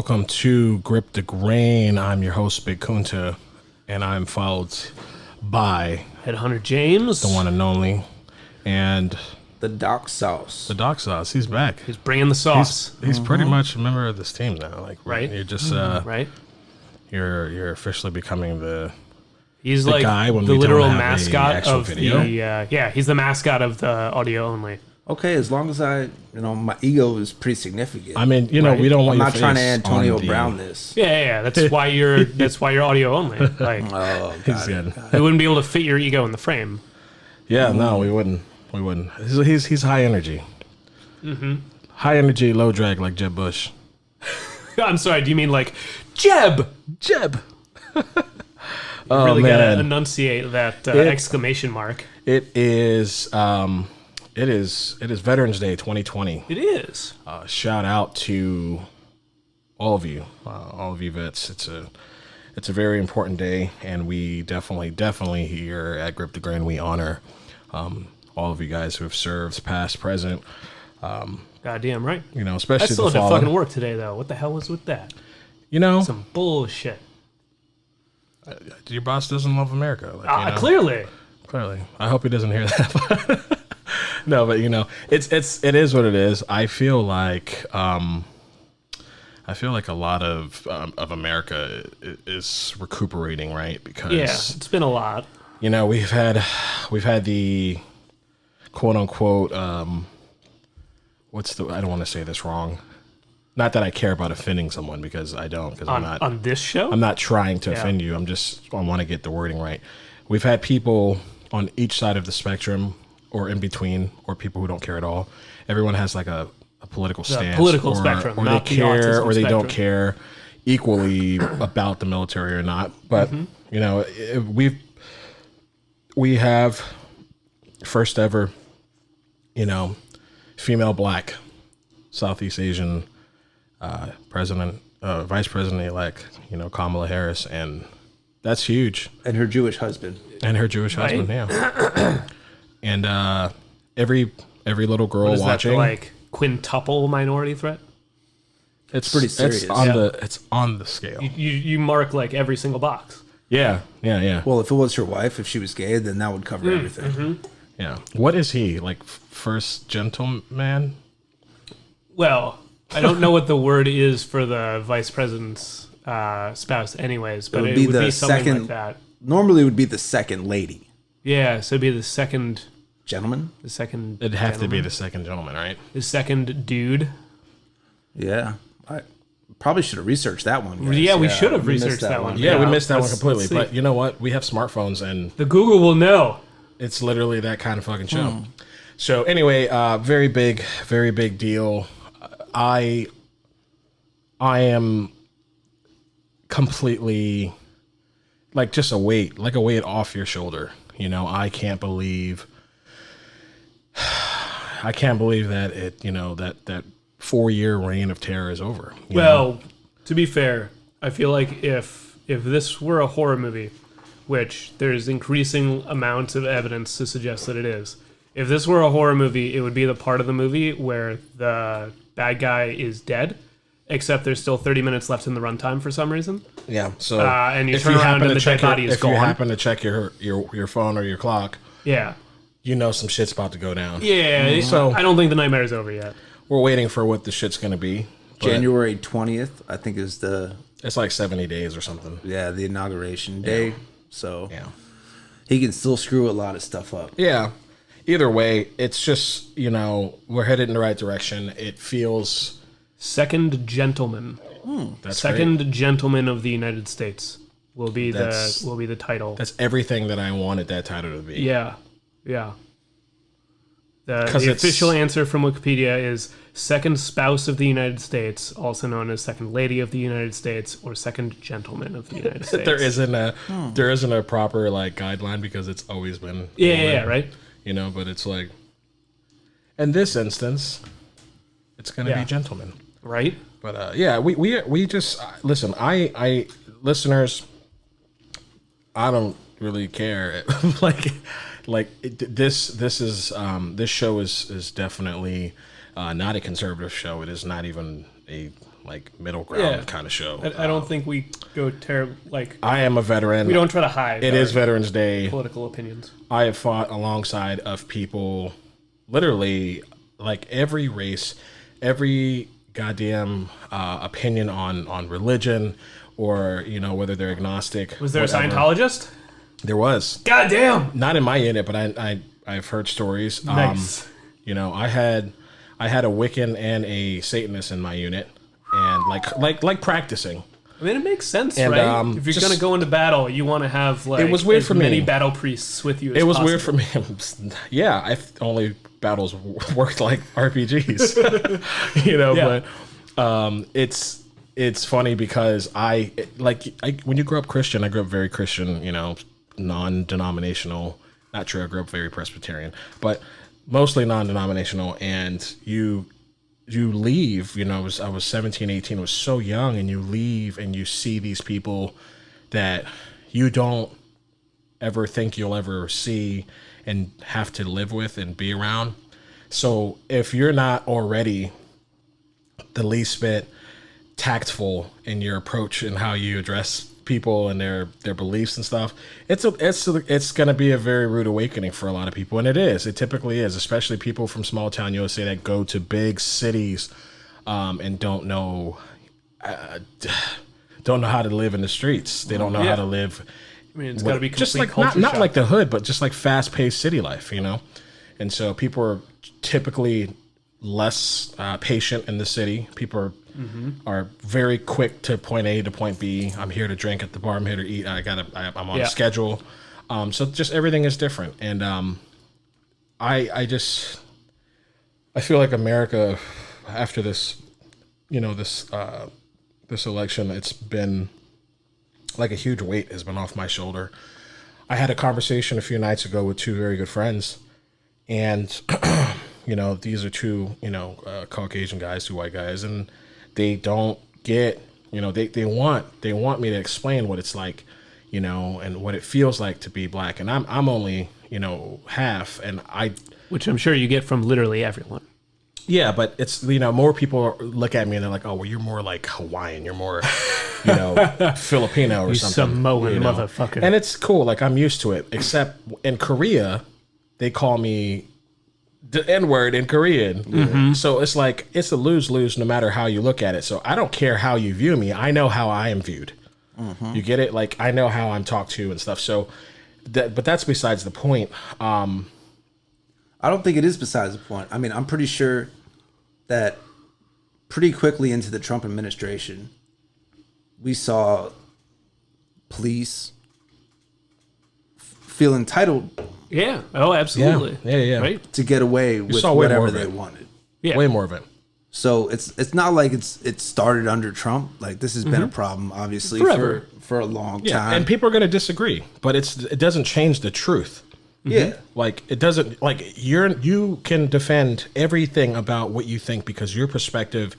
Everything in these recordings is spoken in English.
welcome to Grip the Grain. I'm your host, Big Kunta, and I'm followed by Headhunter James, the one and only, and the Doc Sauce. the Doc Sauce. He's back. He's bringing the sauce. He's pretty much a member of this team now. Like, Right. You're just Right? You're officially becoming the He's the like guy when the we don't literal have a mascot actual of video. the he's the mascot of the audio only. Okay, as long as my ego is pretty significant. I mean, Right. we don't I'm want not your trying to face Antonio on the- Brown this. Yeah. That's why you're audio only. Like Oh, He's God. good. we wouldn't be able to fit your ego in the frame. Yeah, no, we wouldn't. He's high energy. Mm-hmm. High energy, low drag, like Jeb Bush. I'm sorry. Do you mean like Jeb? Oh, Really man. gotta enunciate that exclamation mark. It is Veterans Day 2020. It is. Shout out to all of you vets. It's a very important day, and we definitely here at Grip the Grain, we honor all of you guys who have served, past, present. Goddamn right. Especially I still the had to fallen. fucking work today though. What the hell was with that? Some bullshit. Your boss doesn't love America. Clearly. Clearly, I hope he doesn't hear that. No, but it is what it is. I feel like a lot of America is recuperating, right? Because It's been a lot. we've had the quote unquote I don't want to say this wrong. Not that I care about offending someone, because I don't. Because I'm not on this show. I'm not trying to offend you. I want to get the wording right. We've had people on each side of the spectrum, or in between, or people who don't care at all. Everyone has like a political stance, political spectrum, or they not the care, autism or they don't spectrum. care equally about the military or not. But we have first ever, female black Southeast Asian vice president-elect, Kamala Harris, and that's huge. And her Jewish husband. And her Jewish husband, yeah. And every little girl What is watching, that, like quintuple minority threat? it's pretty serious. It's on the scale. You mark like every single box. Yeah. Well, if it was her wife, if she was gay, then that would cover everything. Yeah. What is he, like, first gentleman? Well, I don't know what the word is for the vice president's spouse, anyways, but it would be something like that. Normally, it would be the second lady. Yeah, so it'd be the second. Gentleman? The second. It'd have to be gentleman. the second gentleman, right? The second dude. Yeah. I probably should have researched that one, guys. Yeah, we should have we missed researched that one. Yeah, we missed that one let's completely. see. But you know what? We have smartphones, and The Google will know. it's literally that kind of fucking show. So anyway, very big deal. I am completely just a weight off your shoulder. I can't believe that that 4-year reign of terror is over. you know? Well, to be fair, I feel like if this were a horror movie, which there's increasing amounts of evidence to suggest that it is, if this were a horror movie, it would be the part of the movie where the bad guy is dead, except there's still 30 minutes left in the runtime for some reason. Yeah. So And you if turn around happen and to the dead check your- body is if gone. you happen to check your phone or your clock, Yeah. some shit's about to go down. Yeah. So- I don't think the nightmare is over yet. We're waiting for what the shit's gonna be. but January 20th, I think, is It's like 70 days or something. the inauguration day. So Yeah. he can still screw a lot of stuff up. Yeah. Either way, it's just, we're headed in the right direction. It feels Second gentleman. that's Second great. gentleman of the United States will be That's- the title. That's everything that I wanted that title to be. Yeah. The 'Cause it's- official answer from Wikipedia is second spouse of the United States, also known as second lady of the United States or second gentleman of the United States. There isn't a proper guideline, because it's always been Yeah, right? but it's like, in this instance, it's gonna be gentlemen. Right? But we just listen. I listeners, I don't really care. This show is definitely not a conservative show. It is not even a like middle ground kind of show. I don't think we go terrible. Like, I am a veteran. we don't try to hide. It is Veterans Day. Political opinions. I have fought alongside of people, literally, like every race, every goddamn opinion on religion, or whether they're agnostic. Was there whatever. a Scientologist? There was. God damn. Not in my unit, but I've heard stories. Nice. I had a Wiccan and a Satanist in my unit, and like practicing. I mean, it makes sense, And, right? If you're just- going to go into battle, you want to have like It was weird as for me. many battle priests with you as It was possible. weird for me. Yeah, only battles worked like RPGs, But it's funny because when you grow up Christian, I grew up very Christian, non-denominational. Not true. I grew up very Presbyterian, but mostly non-denominational. And you leave, I was 17, 18, I was so young, and you leave and you see these people that you don't ever think you'll ever see and have to live with and be around. So if you're not already the least bit tactful in your approach and how you address people and their beliefs and stuff, it's going to be a very rude awakening for a lot of people. And it typically is, especially people from small town USA that go to big cities and don't know how to live in the streets. They don't know how to live. I mean, it's got to be complete just like culture not shock. like the hood, but just like fast-paced city life, And so people are typically less patient in the city. People are very quick to point A to point B. I'm here to drink at the bar. I'm here to eat. I'm on a schedule. So just everything is different. And I feel like America, after this, this election, it's been like a huge weight has been off my shoulder. I had a conversation a few nights ago with two very good friends, and these are two Caucasian guys, two white guys, and they don't get they want me to explain what it's like, and what it feels like to be black, and I'm only half, and which I'm sure you get from literally everyone. Yeah, but it's more people look at me and they're like, oh, well, you're more like Hawaiian, you're more Filipino or something, Samoan motherfucker. And it's cool, like I'm used to it. Except in Korea, they call me the N-word in Korean. So it's like it's a lose-lose no matter how you look at it. So I don't care how you view me. I know how I am viewed. You get it? Like I know how I'm talked to and stuff. So but that's besides the point. I don't think it is besides the point. I mean, I'm pretty sure that pretty quickly into the Trump administration, we saw police feel entitled. Yeah. Oh, absolutely. Yeah. Right. To get away with saw way more whatever of they it. wanted. Yeah. Way more of it. So it's not like it started under Trump. Like this has been a problem, obviously, Forever. for a long Yeah, time. and people are going to disagree, but it doesn't change the truth. Yeah. Like it doesn't, like you can defend everything about what you think because your perspective,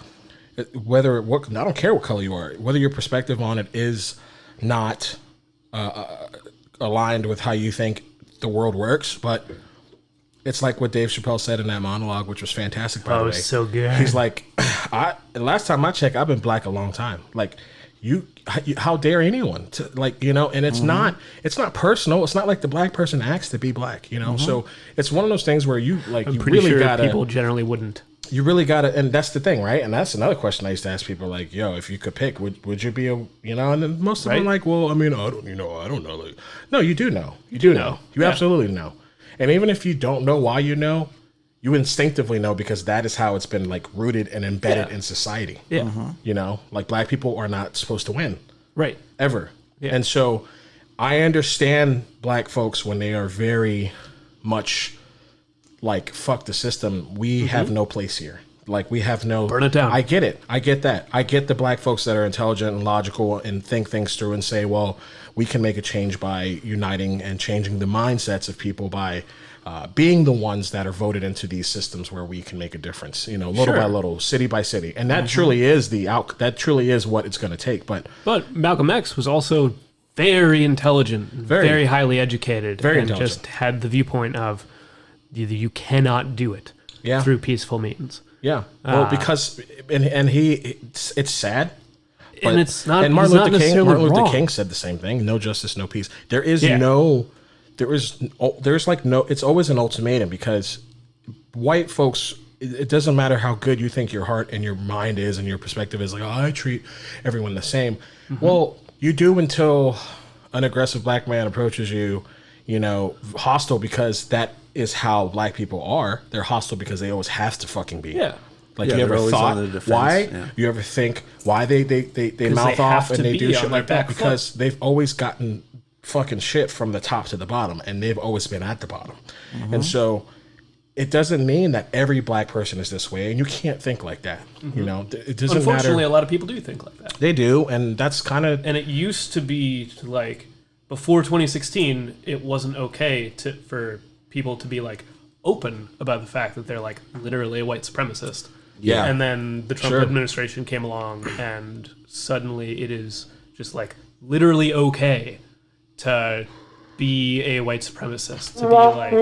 I don't care what color you are, whether your perspective on it is not aligned with how you think the world works, but it's like what Dave Chappelle said in that monologue, which was fantastic, by the way. So good. He's like, last time I checked, I've been black a long time. Like how dare anyone to and it's not personal. It's not like the black person acts to be black, So it's one of those things where I'm pretty really sure gotta, people generally wouldn't. you really gotta, and that's the thing, right? And that's another question I used to ask people, like, yo, if you could pick, would you be and then most of them are like, well, I mean, I don't know. Like, no, you do know. You do know. You absolutely know. And even if you don't know why you know, you instinctively know because that is how it's been like rooted and embedded in society. Yeah. Like black people are not supposed to win. Right. Ever. Yeah. And so I understand black folks when they are very much like, fuck the system. We have no place here. Like we have no... Burn it down. I get it. I get that. I get the black folks that are intelligent and logical and think things through and say, well, we can make a change by uniting and changing the mindsets of people by being the ones that are voted into these systems where we can make a difference, little by little, city by city. And that truly is that truly is what it's going to take. But Malcolm X was also very intelligent, very highly educated, very and intelligent. just had the viewpoint of you cannot do it through peaceful means. Yeah. Well, because and it's sad. And it's not. And Martin Martin Luther King said the same thing. No justice, no peace. There's like no. It's always an ultimatum because white folks. It doesn't matter how good you think your heart and your mind is and your perspective is. Like, oh, I treat everyone the same. Mm-hmm. Well, you do until an aggressive black man approaches you, hostile, because that is how black people are. They're hostile because they always have to fucking be. Yeah. Like, you ever thought why? Yeah. You ever think why they mouth off and they do shit like that? Because they've always gotten fucking shit from the top to the bottom, and they've always been at the bottom. Mm-hmm. And so it doesn't mean that every black person is this way, and you can't think like that. Mm-hmm. It doesn't Unfortunately, matter. A lot of people do think like that. They do, and that's kind of... And it used to be, like, before 2016, it wasn't okay for people to be, like, open about the fact that they're, like, literally a white supremacist. Yeah. And then the Trump administration came along, and suddenly it is just, like, literally okay to be a white supremacist, to be like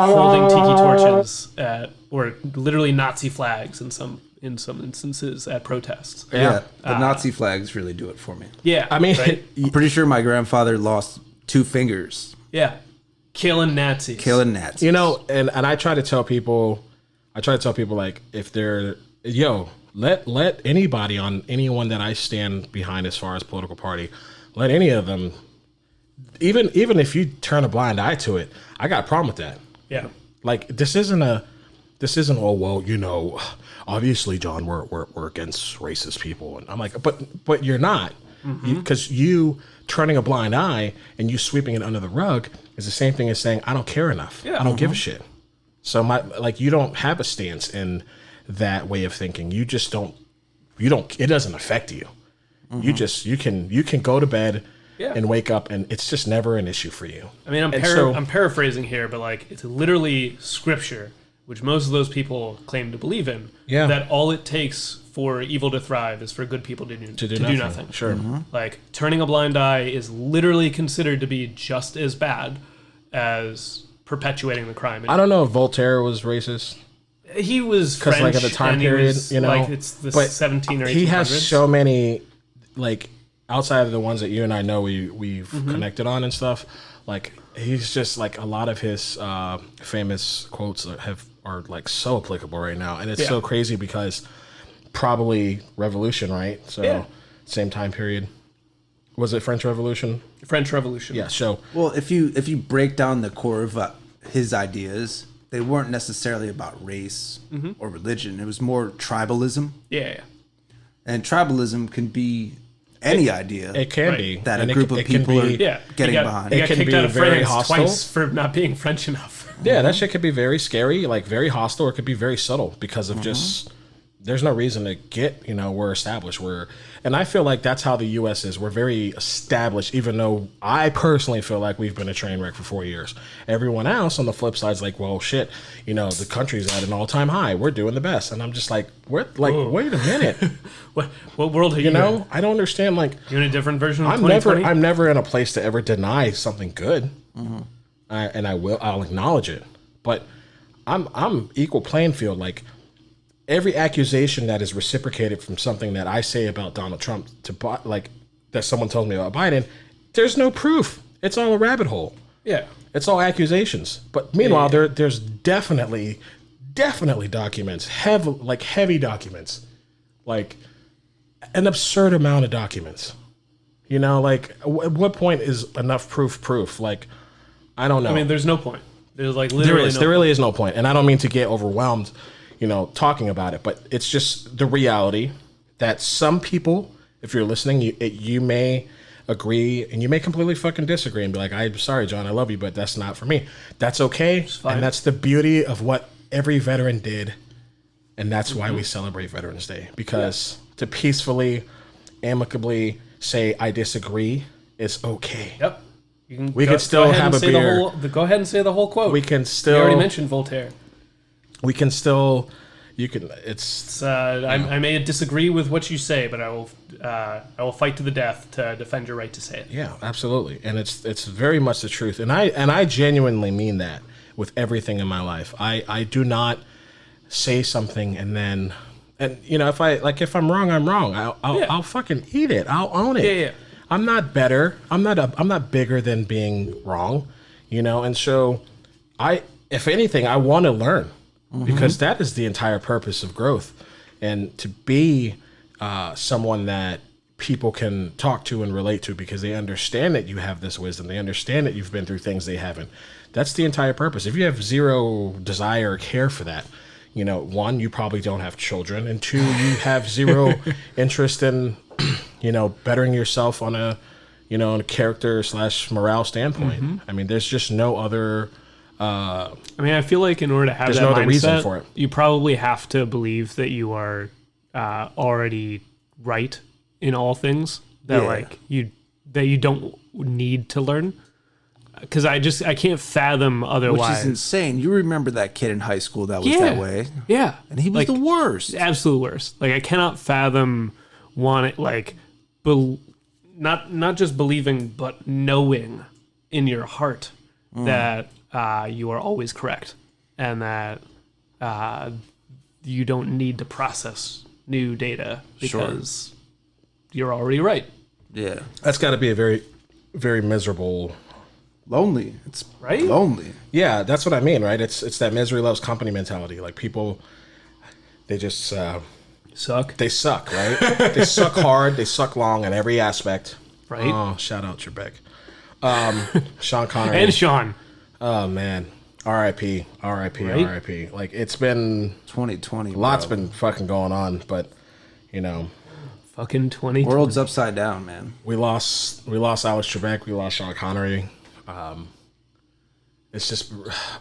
holding tiki torches or literally Nazi flags in some instances at protests. Yeah, the Nazi flags really do it for me. Yeah, I mean, right? I'm pretty sure my grandfather lost 2 fingers. Yeah, killing Nazis. And I try to tell people, like, if they're let anybody on anyone that I stand behind as far as political party, let any of them. Even if you turn a blind eye to it, I got a problem with that. Yeah. Like, this isn't obviously, John, we're against racist people, and I'm like, but you're not, because you turning a blind eye and you sweeping it under the rug is the same thing as saying I don't care enough. Yeah. I don't give a shit. So you don't have a stance in that way of thinking. You just don't. It doesn't affect you. Mm-hmm. You can go to bed. Yeah. And wake up, and it's just never an issue for you. I mean, I'm paraphrasing here, but like, it's literally scripture, which most of those people claim to believe in. Yeah. That all it takes for evil to thrive is for good people to do nothing. Sure. Mm-hmm. Like, turning a blind eye is literally considered to be just as bad as perpetuating the crime. I don't know if Voltaire was racist. He was French, like, at the time period, like, it's the 17 or 1800s. He has so many, like, outside of the ones that you and I know we've connected on and stuff, like, he's just, like, a lot of his famous quotes are like so applicable right now, and it's so crazy because probably Revolution, right? So same time period. Was it French Revolution? French Revolution. Yeah. So if you break down the core of his ideas, they weren't necessarily about race or religion. It was more tribalism. Yeah. And tribalism can be any idea. It can be that a group of people are getting behind. He got kicked out of France hostile. twice for not being French enough. Yeah, that shit could be very scary, like very hostile, or it could be very subtle because of just there's no reason to get, we're established. And I feel like that's how the U.S. is. We're very established, even though I personally feel like we've been a train wreck for 4 years. Everyone else on the flip side is like, well, shit, the country's at an all-time high. We're doing the best. And I'm just like, wait a minute. What world are you in? I don't understand. Like, you're in a different version of 2020? I'm never in a place to ever deny something good. Mm-hmm. I'll acknowledge it. But I'm equal playing field. Like, every accusation that is reciprocated from something that I say about Donald Trump that someone tells me about Biden, there's no proof. It's all a rabbit hole. Yeah. It's all accusations. But meanwhile, there's definitely documents, heavy documents, like an absurd amount of documents. Like, at what point is enough proof? Like, I don't know. I mean, there's no point. There's like literally there really is no point. And I don't mean to get overwhelmed talking about it, but it's just the reality that some people, if you're listening, you may agree and you may completely fucking disagree and be like, I'm sorry, John, I love you, but that's not for me. That's okay. And that's the beauty of what every veteran did. And that's why we celebrate Veterans Day, because to peacefully, amicably say, I disagree is okay. Yep. We can still have a beer. Go ahead and say the whole quote. We can still. You already mentioned Voltaire. We can still. I may disagree with what you say, but I will fight to the death to defend your right to say it. Yeah, absolutely, and it's very much the truth, and I genuinely mean that with everything in my life. I do not say something and then, and you know, if I'm wrong, I'm wrong. I'll fucking eat it. I'll own it. Yeah. I'm not better. I'm not bigger than being wrong, you know. And so, if anything, I want to learn because that is the entire purpose of growth, and to be someone that people can talk to and relate to because they understand that you have this wisdom. They understand that you've been through things they haven't. That's the entire purpose. If you have zero desire or care for that, you know, one, you probably don't have children, and two, you have zero interest in, you know, bettering yourself on a, you know, on a character / morale standpoint. I mean, there's just no other. I mean, I feel like in order to have There's that no other mindset, reason for it. you probably have to believe that you are already right in all things. That like you don't need to learn. Because I can't fathom otherwise. Which is insane. You remember that kid in high school that was that way? Yeah, And he was like, the worst. absolute worst. Like I cannot fathom not just believing, but knowing in your heart that you are always correct, and that you don't need to process new data because you're already right. Yeah. That's got to be a very, very miserable. Lonely. It's Right? lonely. Yeah, that's what I mean, right? It's that misery loves company mentality. Like people, they just Suck. they suck, right? They suck hard. They suck long in every aspect. Right. Oh, shout out Trebek. Sean Connery. And Sean. Oh man, R.I.P. R.I.P. Right? R.I.P. Like it's been 2020. lots bro. been fucking going on, but you know, Fucking 20. World's upside down, man. we lost Alex Trebek. We lost Sean Connery. It's just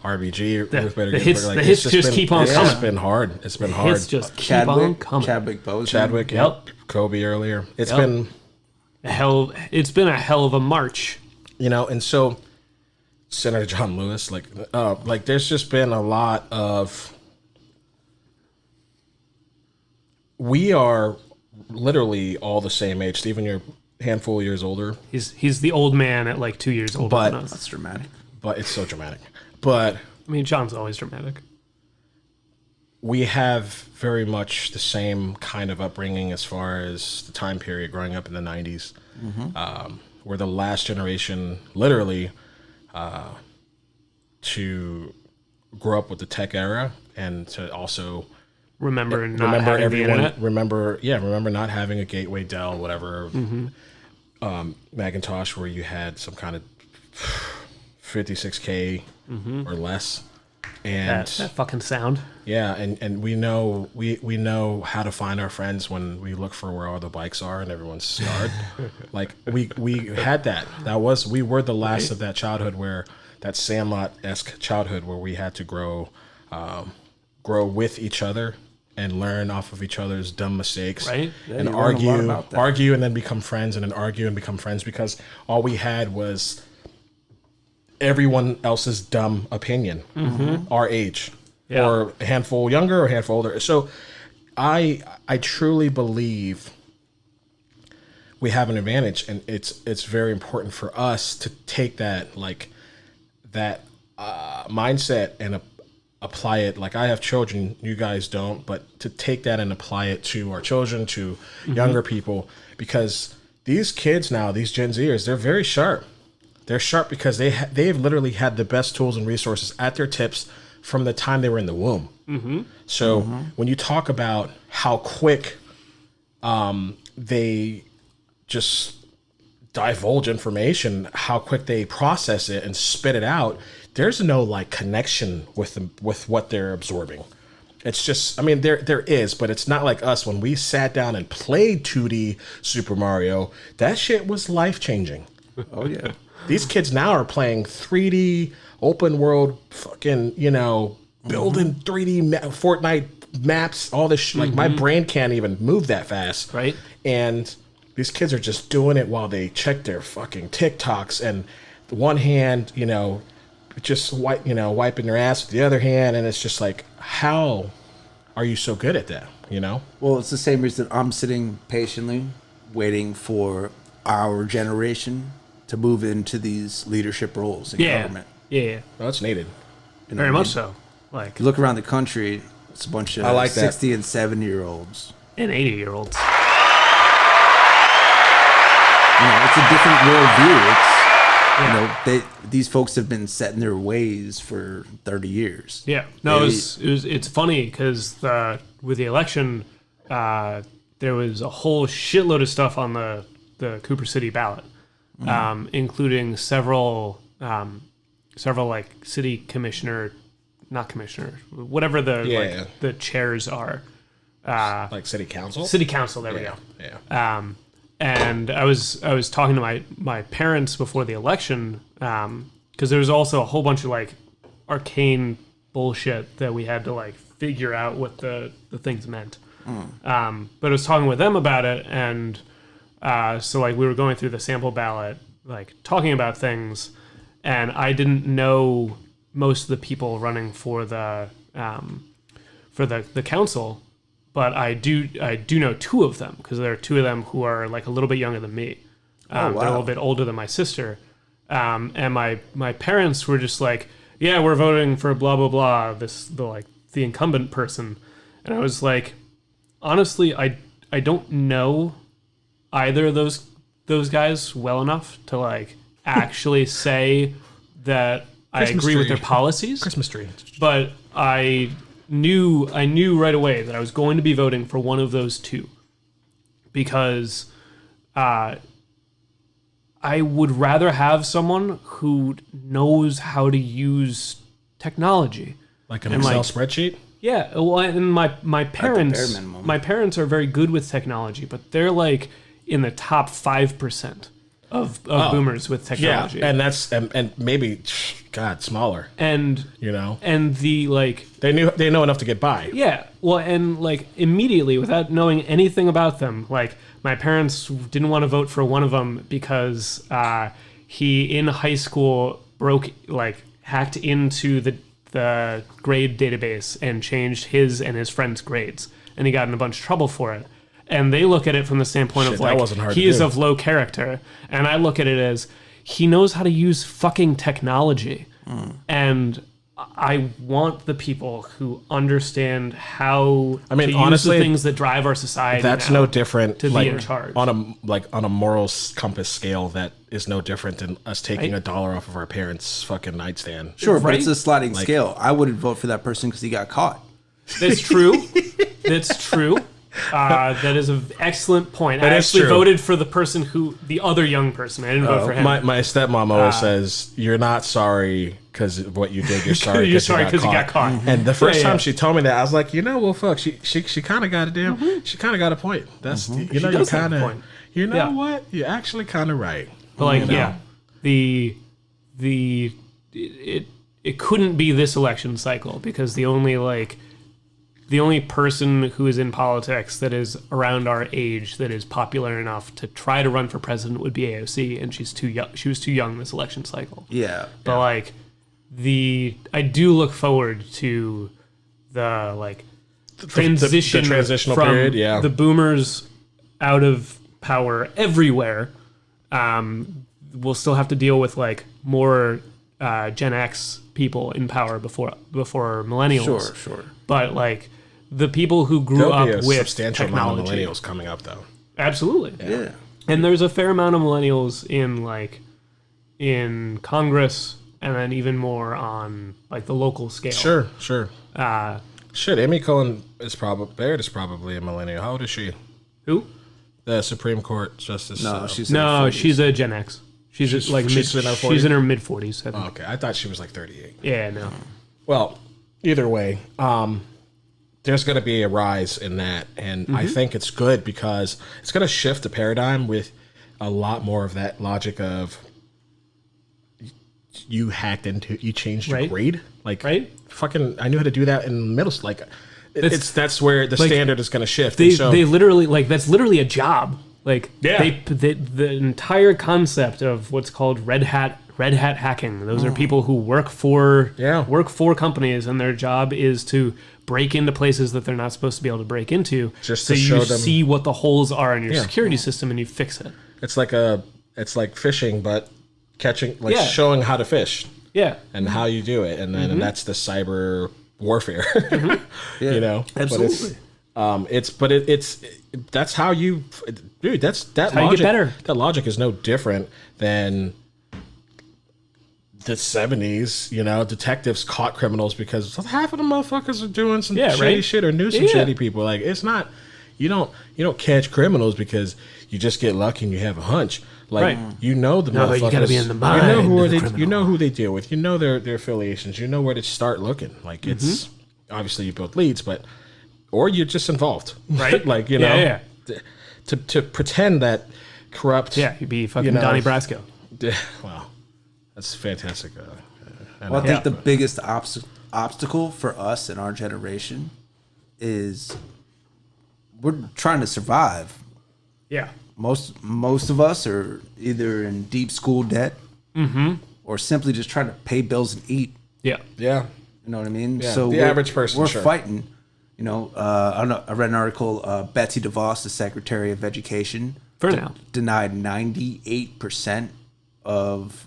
RBG. The hits just keep on coming. It's been hard. It's been hard. Hits just keep on coming. Chadwick Boseman. Chadwick. Yep. Kobe earlier. It's Yep. been, It's been a hell of a march. you know, and so Senator John Lewis, like there's just been a lot of. We are literally all the same age. Stephen, you're a handful of years older. He's the old man at like 2 years older But- than us. That's dramatic. But it's so dramatic. But I mean, John's always dramatic. we have very much the same kind of upbringing as far as the time period growing up in the 90s. We're the last generation, literally, to grow up with the tech era and to also Remember not remember having everyone. the internet. Remember not having a Gateway, Dell, whatever, Macintosh, where you had some kind of 56K or less, and That fucking sound. yeah, and we know how to find our friends when we look for where all the bikes are and everyone's scarred. Like we had that. We were the last of that childhood where that Sandlot-esque childhood where we had to grow with each other and learn off of each other's dumb mistakes, Right. Yeah, and you learn a lot about that. argue and then become friends, and then argue and become friends because all we had was everyone else's dumb opinion, our age, Yeah. or a handful younger or a handful older. So I truly believe we have an advantage, and it's very important for us to take that mindset and apply it. Like I have children, you guys don't, but to take that and apply it to our children, to younger people, because these kids now, these Gen Zers, they're very sharp. They're sharp because they've literally had the best tools and resources at their tips from the time they were in the womb. So when you talk about how quick they just divulge information, how quick they process it and spit it out, there's no like connection with what they're absorbing. It's just, I mean, there is, but it's not like us when we sat down and played 2D Super Mario. That shit was life changing. Oh yeah. These kids now are playing 3D open world fucking, building 3D Fortnite maps, all this shit. Like my brain can't even move that fast. Right. And these kids are just doing it while they check their fucking TikToks, and one hand, just wiping their ass with the other hand. And it's just like, how are you so good at that? Well, it's the same reason I'm sitting patiently waiting for our generation to move into these leadership roles in government. Yeah. Well, that's needed. You know Very what I much mean? so. Like, You look around the country, It's a bunch of I like that. 60 and 70-year-olds. And 80-year-olds. It's a different worldview. These folks have been set in their ways for 30 years. Yeah. No, it's funny because with the election, there was a whole shitload of stuff on the Cooper City ballot, including several like city commissioner, not commissioner, whatever the chairs are. Like city council? City council, there we go. Yeah. And I was talking to my parents before the election, because there was also a whole bunch of like arcane bullshit that we had to like figure out what the things meant. But I was talking with them about it, and so like we were going through the sample ballot, like talking about things, and I didn't know most of the people running for the council. But I do know two of them, because there are two of them who are like a little bit younger than me. They're a little bit older than my sister. And my parents were just like, yeah, we're voting for blah, blah, blah, the incumbent person. And I was like, honestly, I don't know either of those guys well enough to like actually say that Christmas I agree with tree. their policies. Christmas tree. But I knew right away that I was going to be voting for one of those two, because I would rather have someone who knows how to use technology. Like an Excel spreadsheet? Yeah, well, and my bare parents minimum. are very good with technology, but they're like in the top 5% of boomers with technology. Yeah, and that's and maybe, God, smaller. And and the like they know enough to get by. Yeah, well, and like immediately, without knowing anything about them, like my parents didn't want to vote for one of them because he in high school hacked into the grade database and changed his and his friends' grades, and he got in a bunch of trouble for it. And they look at it from the standpoint of like, he is of low character. And I look at it as, he knows how to use fucking technology. And I want the people who understand how to use honestly, the things that drive our society. That's no different to be in charge. On a moral compass scale. That is no different than us taking $1 off of our parents' fucking nightstand. Sure, but it's a sliding scale. I wouldn't vote for that person because he got caught. That's true. That's true. That is an excellent point. I actually voted for the other young person. I didn't vote for him. My stepmom always says, "You're not sorry because of what you did. You're sorry because you got caught." Mm-hmm. And the first time she told me that, I was like, well, fuck. She kind of got a she kind of got a point. That's you kind of what you're actually kind of right. But like it couldn't be this election cycle, because the only person who is in politics that is around our age that is popular enough to try to run for president would be AOC, and she's too young. She was too young this election cycle. Yeah. But I do look forward to the transition, the transitional from period. Yeah. The boomers out of power everywhere. We'll still have to deal with more Gen X people in power before millennials. Sure. But the people who grew up with substantial technology. amount of millennials coming up, though. Absolutely. Yeah. And there's a fair amount of millennials in Congress, and then even more on the local scale. Sure. Amy Cohen is probably a millennial. How old is she? Who? The Supreme Court Justice. No, she's a Gen X. She's in her mid 40s. I think. Oh, okay, I thought she was 38. Yeah, no. Well, either way, there's going to be a rise in that, and I think it's good because it's going to shift the paradigm with a lot more of that logic of you changed your grade, right? Fucking, I knew how to do that in middle school. That's where the standard is going to shift. They literally that's literally a job. The entire concept of what's called red hat hacking. Those are people who work for companies, and their job is to break into places that they're not supposed to be able to break into. Just so to you show them, see what the holes are in your security system, and you fix it. It's like fishing, but catching, showing how to fish. Yeah. And how you do it, and then and that's the cyber warfare. Yeah. You know, Absolutely. It's that's how you, dude. That how you logic. get better. That logic is no different than the 70s. You know, detectives caught criminals because half of the motherfuckers are doing some shady right. shit or knew some shady people. Like, it's not. You don't catch criminals because you just get lucky and you have a hunch. Like, you know the motherfuckers. You gotta be in the mind. You know who of the they. criminal. You know who they deal with. You know their affiliations. You know where to start looking. Like, it's obviously you build leads, but or you're just involved, Right? Like, you know, Yeah. to pretend that corrupt. Yeah, you'd be fucking you know, Donnie Brasco. Wow, that's fantastic. Well, I think the biggest obstacle for us in our generation is we're trying to survive. Yeah. Most of us are either in deep school debt or simply just trying to pay bills and eat. Yeah. Yeah. You know what I mean? Yeah, So the average person, we're sure. fighting. You know, I don't know. I read an article. Betsy DeVos, the Secretary of Education, For now. denied 98% of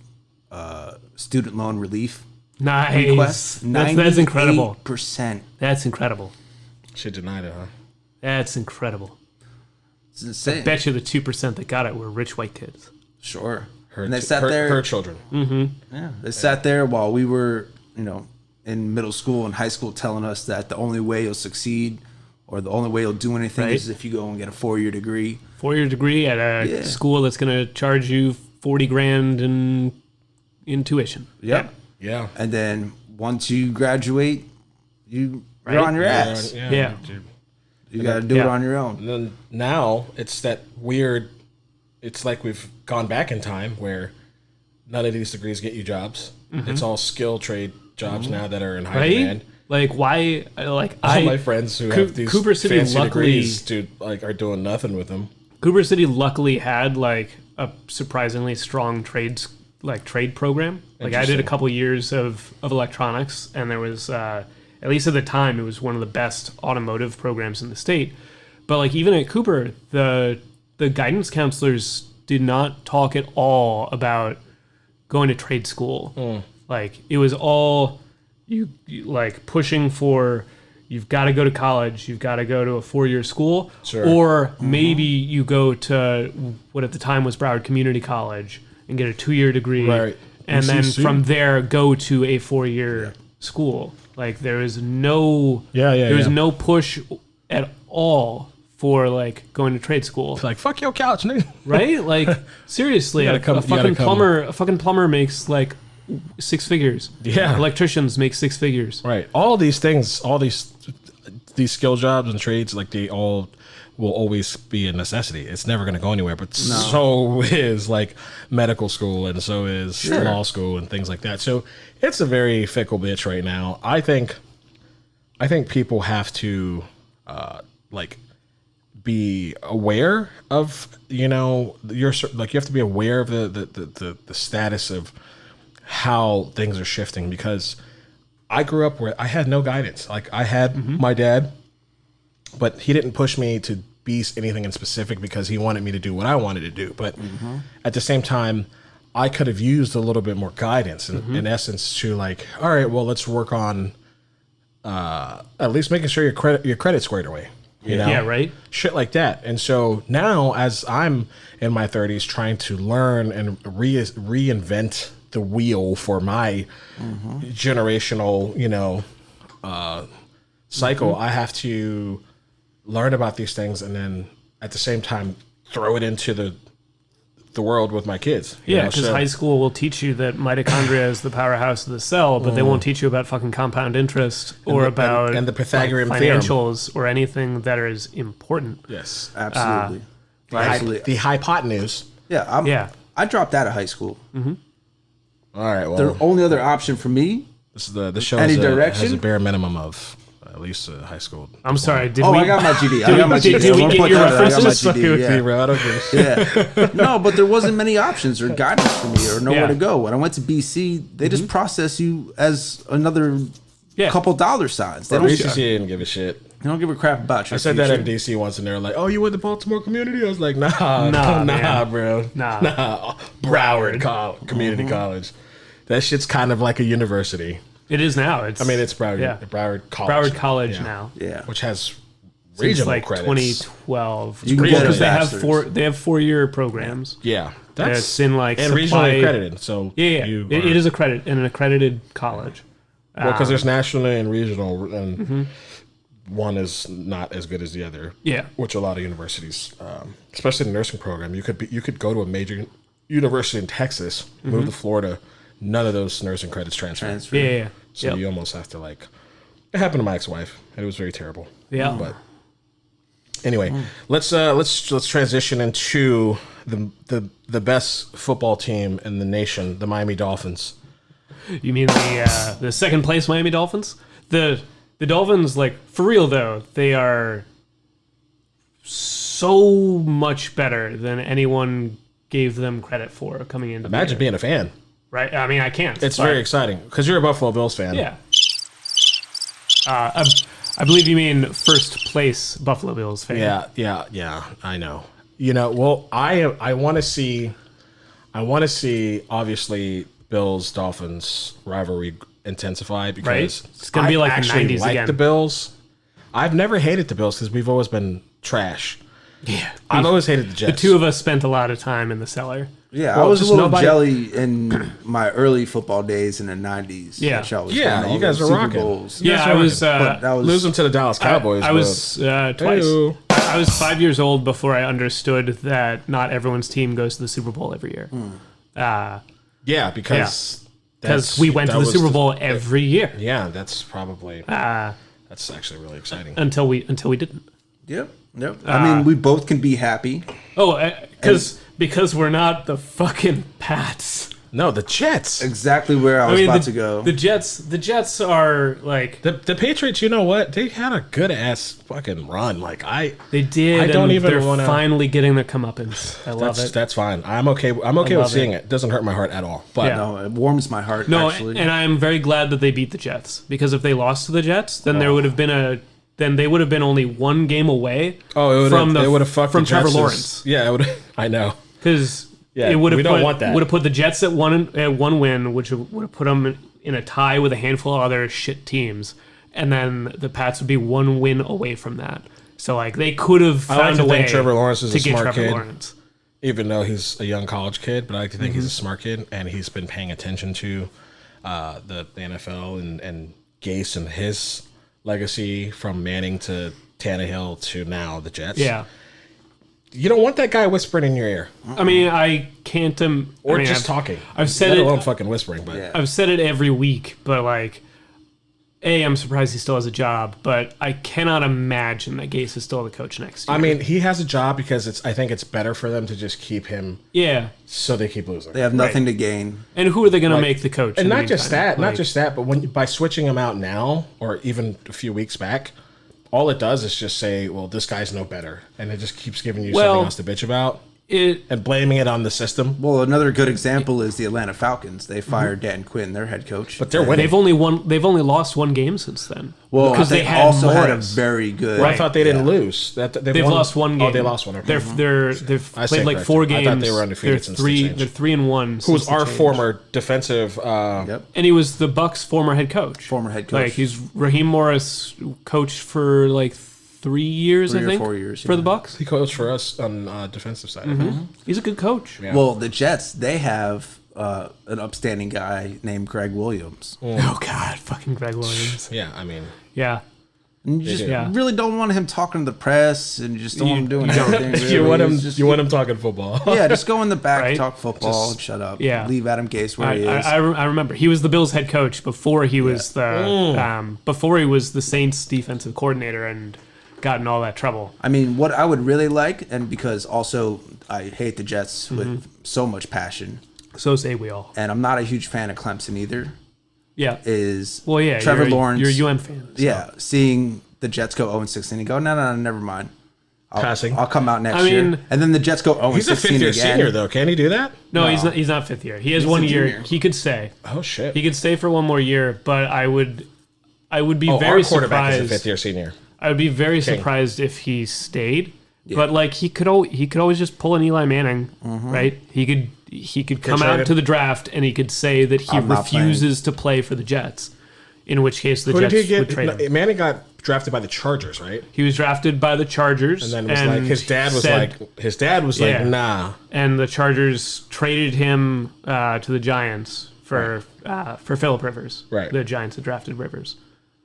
student loan relief requests. Nice. That's incredible. 98%. That's incredible. She denied it, huh? That's incredible. It's insane. Bet you the 2% that got it were rich white kids. Sure. Her, And they sat there. her children. Yeah, they sat there while we were, you know, in middle school and high school, telling us that the only way you'll succeed or the only way you'll do anything Right. is if you go and get a 4-year degree. 4-year degree at a school that's going to charge you $40,000 in tuition. Yep. Yeah. And then once you graduate, you're Right. on your ass. Yeah. Dude. You got to do it Yeah. on your own. And then now it's that weird. It's like we've gone back in time where none of these degrees get you jobs. It's all skill trade jobs now that are in high Right? demand. Like, why? Like, All my friends who have these Cooper City fancy luckily- degrees, dude, like are doing nothing with them. Cooper City luckily had like a surprisingly strong trade program. Like, I did a Interesting. couple years of electronics, and there was at least at the time it was one of the best automotive programs in the state. But like, even at Cooper, the guidance counselors did not talk at all about going to trade school. Like, it was all you like pushing for. You've got to go to college. You've got to go to a 4-year school, Sure. or maybe you go to what at the time was Broward Community College and get a 2-year degree, Right. and then UCC. from there go to a 4-year school. Like, there was no there was no push at all for like going to trade school, It's like, fuck your couch, nigga. right? Like, seriously, You gotta a come- you fucking gotta come. plumber makes like 6 figures. Yeah. Electricians make 6 figures. Right. All these things, all these skill jobs and trades, like they all will always be a necessity. It's never going to go anywhere. But so is like medical school, and so is law school and things like that. So it's a very fickle bitch right now. I think people have to like be aware of, you know, your, like, you have to be aware of the status of how things are shifting, because I grew up where I had no guidance. Like, I had my dad, but he didn't push me to be anything in specific because he wanted me to do what I wanted to do. But at the same time, I could have used a little bit more guidance in essence to, like, all right, well, let's work on at least making sure your credit squared away. You know? Yeah, right. Shit like that. And so now, as I'm in my 30s trying to learn and reinvent the wheel for my generational, you know, cycle, I have to learn about these things and then at the same time throw it into the world with my kids. you Yeah, know? because So- high school will teach you that mitochondria is the powerhouse of the cell, but they won't teach you about fucking compound interest or about and the Pythagorean like, theorem. financials or anything that is important. Yes. Absolutely. Absolutely. The hypotenuse. Yeah, I dropped out of high school. All right. Well, The only other option for me. this is the show Any has direction? a bare minimum of at least a high school. I'm sorry. Did Oh, we? I got my GD. I did got my we- GD. did we I wanna get point your that out. I got my references? GD, Okay, yeah. bro. I don't give a shit. Yeah. No, but there wasn't many options or guidance for me or nowhere Yeah. to go. When I went to BC, they just process you as another Yeah. couple dollar signs. They At don't, least you didn't give a shit. they don't give a crap about your I said future. that in DC once, and they were like, "Oh, you went to Baltimore Community?" I was like, "Nah, Nah, man. bro, Nah. Broward Community College. That shit's kind of like a university." It is now. It's it's Broward. Yeah. Broward College. Broward College Yeah. now. Yeah. Which has Since regional like credits. 2012. You can get a Because bachelor's. they have 4-year programs. Yeah, It's in like and supply, regionally accredited. So Yeah. you It are- is an accredited college. because there's national and regional, and one is not as good as the other. Yeah. Which a lot of universities, especially the nursing program, you could go to a major university in Texas, move to Florida, none of those nursing credits transfer. Yeah. So Yep. you almost have to like. It happened to my ex-wife, and it was very terrible. Yeah. But anyway, let's transition into the best football team in the nation, the Miami Dolphins. You mean the second place Miami Dolphins? The Dolphins, like, for real though, they are so much better than anyone gave them credit for coming into the Imagine year. being a fan. Right? I mean, I can't. It's but- very exciting because you're a Buffalo Bills fan. Yeah. I believe you mean first place Buffalo Bills fan. Yeah. I know. Well, I want to see obviously Bills Dolphins rivalry intensify because Right. It's gonna be I like the actually 90s like again. the Bills. I've never hated the Bills because we've always been trash. Yeah. I've always hated the Jets. The two of us spent a lot of time in the cellar. Yeah, Well, I was a just little nobody- jelly in my early football days in the 90s. Yeah. that y'all was Yeah, winning all you guys those were Super rocking. Bowls. You guys Yeah, are I was. But that was losing to the Dallas Cowboys. I was twice. Ew. I was 5 years old before I understood that not everyone's team goes to the Super Bowl every year. Yeah, because Because we went to the Super Bowl every year Yeah, that's probably that's actually really exciting. until we didn't. Yep. I mean, we both can be happy. Oh, because we're not the fucking Pats. No, the Jets. Exactly where I was about to go. The Jets are like The Patriots, you know what? They had a good ass fucking run. Like they did. I don't and even they're wanna- finally getting their comeuppance. I love it. that's fine. I'm okay with love seeing it. It doesn't hurt my heart at all. But Yeah. No, it warms my heart. No, actually. and I'm very glad that they beat the Jets because if they lost to the Jets, then they would have been only one game away. it would have fucked from the Trevor Jets' Lawrence. Yeah, it would. I know. Because Yeah, it would we have don't want that. would have put the Jets at one win, which would have put them in a tie with a handful of other shit teams, and then the Pats would be one win away from that. So like they could have I like found to a way think Trevor Lawrence is to a get smart Trevor kid. Lawrence. Even though he's a young college kid, but I like to think Mm-hmm. he's a smart kid, and he's been paying attention to the NFL and Gase and his legacy from Manning to Tannehill to now the Jets. Yeah, You don't want that guy whispering in your ear I mean I can't. or I mean, just I've- talking. I've said let it. alone fucking whispering. But Yeah. I've said it every week, but like, I'm surprised he still has a job, but I cannot imagine that Gase is still the coach next year. I mean, he has a job because I think it's better for them to just keep him yeah. so they keep losing. they have nothing to gain. And who are they going to make the coach? And in the not just meantime? that, not Like, just that, but by switching him out now or even a few weeks back, all it does is just say, well, this guy's no better. And it just keeps giving you Well, something else to bitch about it. and blaming it on the system. Well, another good example is the Atlanta Falcons. They fired Dan Quinn, their head coach. But they're winning. They've only lost one game since then. well, because they they had also had a Morris. very good. Well, I thought they didn't lose. They've lost one game. Oh, they lost one. Okay. They've I played stand like corrected. 4 I games. thought they were undefeated They're since the three. change. They're 3-1. Who was since the our change. former defensive Yep. And he was the Bucks' former head coach. Former head coach. Like he's Raheem Morris coached for like 3 years, 3 I or think, 4 years, for the yeah. Bucks. he coached for us on defensive side. He's a good coach. Yeah. Well, the Jets, they have an upstanding guy named Greg Williams. Oh God, fucking Greg Williams. Yeah, I mean, Yeah. And you just Yeah. really don't want him talking to the press, and you just don't want him doing you don't. anything. you really. want him. It's just- You want him talking football. Yeah, just go in the back, Right? talk football, Just- and shut up. Yeah. Leave Adam Gase where I, he is. I remember he was the Bills head coach before he was before he was the Saints defensive coordinator and got in all that trouble. I mean, what I would really like, and because also I hate the Jets with so much passion, So say we all. and I'm not a huge fan of Clemson either, Yeah. is Well, yeah. Trevor you're, Lawrence. You're a UM fan. so. Yeah, seeing the Jets go 0-16 and go, no, never mind. Passing. I'll come out next I year. mean- And then the Jets go 0-16 He's a fifth-year again. senior, though. Can he do that? No, No. he's not fifth year. He has He's one a year. junior. He could stay. Oh shit! He could stay for one more year, but I would be Oh, very our quarterback is a surprised. fifth-year senior. I would be very King. surprised if he stayed. But like he could always just pull an Eli Manning, right? He could come out traded. to the draft and he could say that he I'm not refuses to play for the Jets. in which case the Who did Jets he would get? trade him. Manning got drafted by the Chargers, right? He was drafted by the Chargers, And then it was like his dad was Yeah. like, nah. and the Chargers traded him to the Giants for Phillip Rivers. Right. The Giants had drafted Rivers.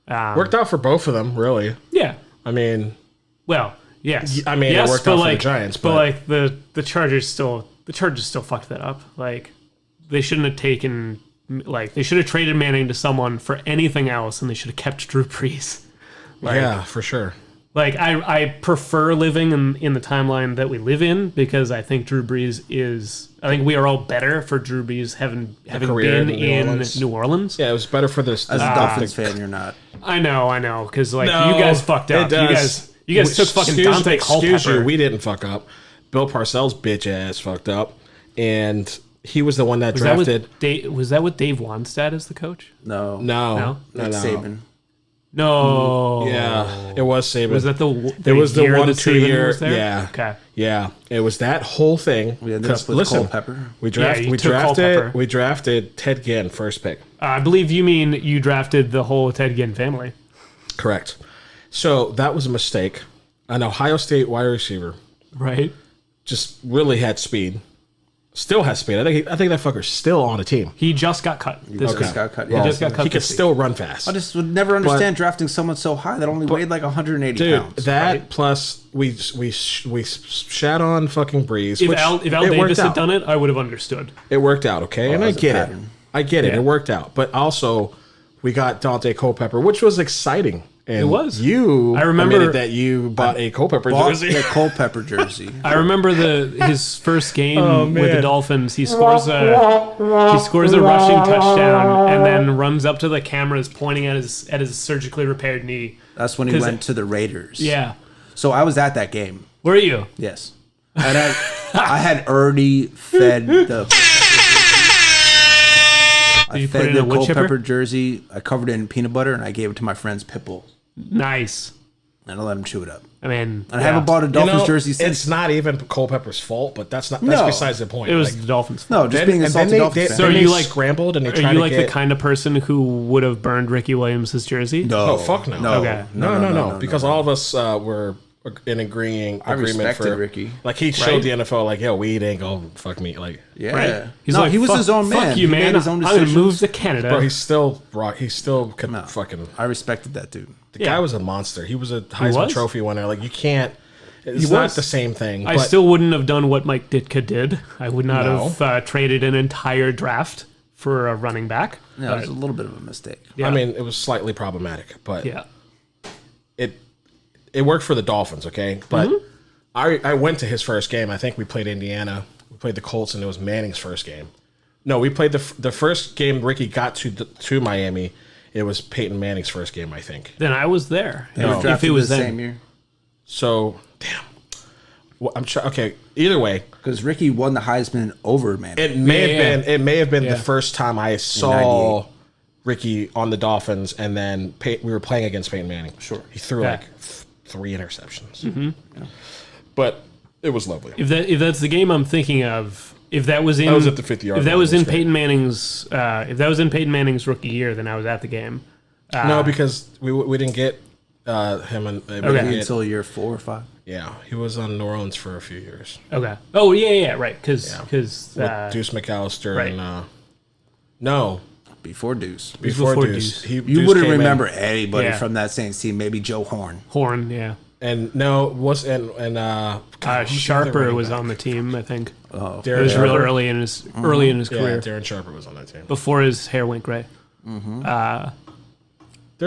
Worked out for both of them, really. Yeah. I mean, well, yes. I mean, it yes, worked but out for like, the Giants, but but like the Chargers still fucked that up. Like they shouldn't have taken they should have traded Manning to someone for anything else, and they should have kept Drew Brees. yeah, for sure. Like I prefer living in the timeline that we live in because I think Drew Brees is. I think we are all better for Drew Brees having career been in New Orleans. Yeah, it was better for this. As a Dolphins fan, you're not. I know, because like No, you guys fucked up. it does. You guys took fucking Dante Culpepper. Excuse you, we didn't fuck up. Bill Parcells' bitch ass fucked up, and he was the one that drafted. Was that with Dave Wanstead as the coach? No. No. Nick Saban. No. Yeah, it was Saban. Was that the It was the year 1 that 2 Saban year. was there? Yeah. Okay. Yeah, it was that whole thing. We ended up 'Cause, with listen, Culpepper. We you took Culpepper. drafted Ted Ginn first pick. I believe you mean you drafted the whole Ted Ginn family. Correct. So that was a mistake. An Ohio State wide receiver Right. just really had speed. Still has speed. I think that fucker's still on the team. He just got cut. This just week. got cut. He Yeah. just got cut. He could this week. still run fast. I just would never understand drafting someone so high that only weighed like 180 Dude, pounds. that right? plus we shat on fucking Breeze. If which Al it Davis worked had out. done it, I would have understood. It worked out, okay, and I as a get it. pattern. I get it. Yeah. It worked out, but also we got Dante Culpepper, which was exciting. And It was. You, I remember- admitted that you bought a Culpepper Bought jersey. the Culpepper jersey. I remember his first game with the man. Dolphins. He scores a rushing touchdown and then runs up to the cameras pointing at his surgically repaired knee. That's when he 'Cause went to the Raiders. Yeah. So I was at that game. Where are you? Yes. And I had already fed the. I you put it fed in the a wood chipper? Culpepper jersey. I covered it in peanut butter and I gave it to my friend's Pitbull. Nice. And I let him chew it up. I mean, And I haven't bought a You Dolphins know, jersey since. it's not even Culpepper's fault, but that's No. besides the point. it was Like, the Dolphins. No, just being a and then salty they, Dolphins fan. So are they you like- scrambled and they Are tried you to like get the kind of person who would have burned Ricky Williams' jersey? No. Oh, fuck no. No. Okay. No. Because all of us were in agreement respected for Ricky. Like he showed Right? the NFL, like, yo, weed ain't gonna fuck me. Like, Yeah. Right? He's no, like, he was fuck, his own man. Fuck you, He man. made his own I'm gonna decisions. move to Canada. bro, he still could No. fucking. I respected that dude. The guy was a monster. He was a Heisman was? Trophy winner. Like, you can't. It's He not was. the same thing. I but still wouldn't have done what Mike Ditka did. I would not No. have traded an entire draft for a running back. No, it was a little bit of a mistake. Yeah. I mean, it was slightly problematic, but Yeah. it worked for the Dolphins. Okay, but Mm-hmm. I went to his first game. I think we played Indiana. We played the Colts, and it was Manning's first game. No, we played the first game Ricky got to Miami. It was Peyton Manning's first game, I think. Then I was there. They were If drafted it was the then. same year. So, damn. Well, I'm sure. Okay, either way, Because Ricky won the Heisman over Manning. it may Yeah. have been. It may have been Yeah. the first time I saw 98. Ricky on the Dolphins, and then we were playing against Peyton Manning. Sure. he threw Yeah. like 3 interceptions. Mm-hmm. But it was lovely. If that's the game I'm thinking of, if that was in I was at the 50-yard if that line. was It was in great. Peyton Manning's rookie year, then I was at the game. No, because we didn't get him. And we didn't Okay. get- Until year 4 or 5. yeah, he was on New Orleans for a few years. Okay. Oh yeah, right. Because With Deuce McAllister right. and no, Before Deuce. before before Deuce. Deuce. You Deuce wouldn't came in. remember anybody Yeah. from that Saints team. Maybe Joe Horn. Horn, yeah. And no, was and God, who's the other Sharper running was back? on the team, I think. Oh, It was Darren real Sharper. early in his Yeah, career, Darren Sharper was on that team. before his hair went gray. There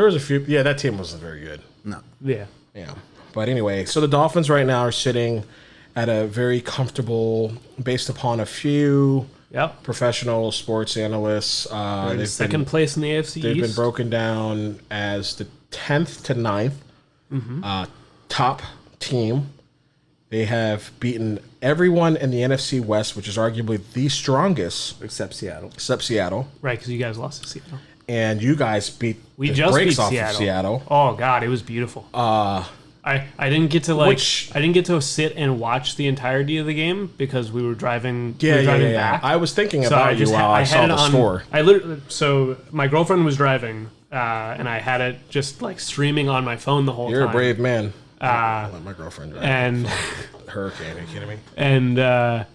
was a few. Yeah, that team wasn't very good. no. Yeah. Yeah, but anyway, so the Dolphins right now are sitting at a very comfortable, based upon a few Yep. professional sports analysts. They've Second place in the AFC They've East. been broken down as the 10th to 9th top team. They have beaten everyone in the NFC West, which is arguably the strongest, Except Seattle. except Seattle. Right, because you guys lost to Seattle. And you guys beat We the just brakes beat off Seattle. of Seattle. Oh God, it was beautiful. I didn't get to Which- I didn't get to sit and watch the entirety of the game because we were driving. Yeah, driving yeah. back. I was thinking So about you while I saw had the it on. score. I literally, so my girlfriend was driving, and I had it just like streaming on my phone the whole time. You're a brave man. I let my girlfriend drive. And Hurricane, are you kidding me? And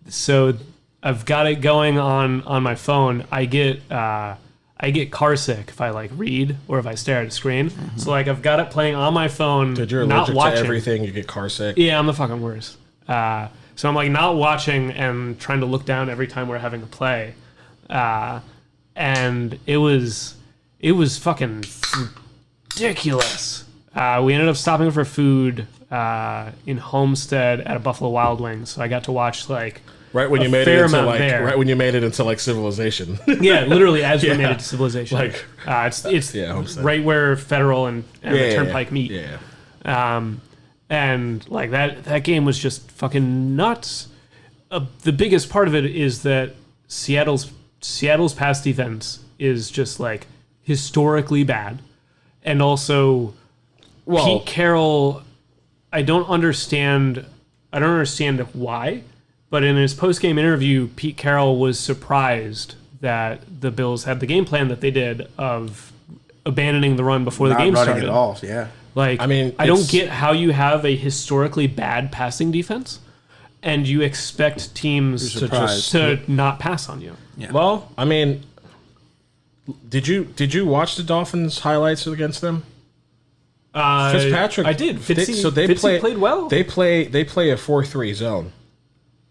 so I've got it going on my phone. I get car sick if I like read or if I stare at a screen. So like I've got it playing on my phone. Dude, you're not allergic watching. to everything. You get car sick. Yeah, I'm the fucking worst. So I'm like not watching and trying to look down every time we're having a play. And it was fucking ridiculous. We ended up stopping for food in Homestead at a Buffalo Wild Wings. So I got to watch like Right when you made it into like civilization. Yeah, literally as we made it to civilization. Like it's Homestead. right where Federal and the Turnpike meet. Yeah. And like that game was just fucking nuts. The biggest part of it is that Seattle's pass defense is just like historically bad, and also Pete Carroll. I don't understand why, but in his post-game interview, Pete Carroll was surprised that the Bills had the game plan that they did of abandoning the run before the game started. Not running it all, yeah. Like, I mean, I don't get how you have a historically bad passing defense and you expect teams to not pass on you. Yeah. Well, I mean, did you watch the Dolphins highlights against them? Fitzpatrick, I did. They played well. They play a 4-3 zone,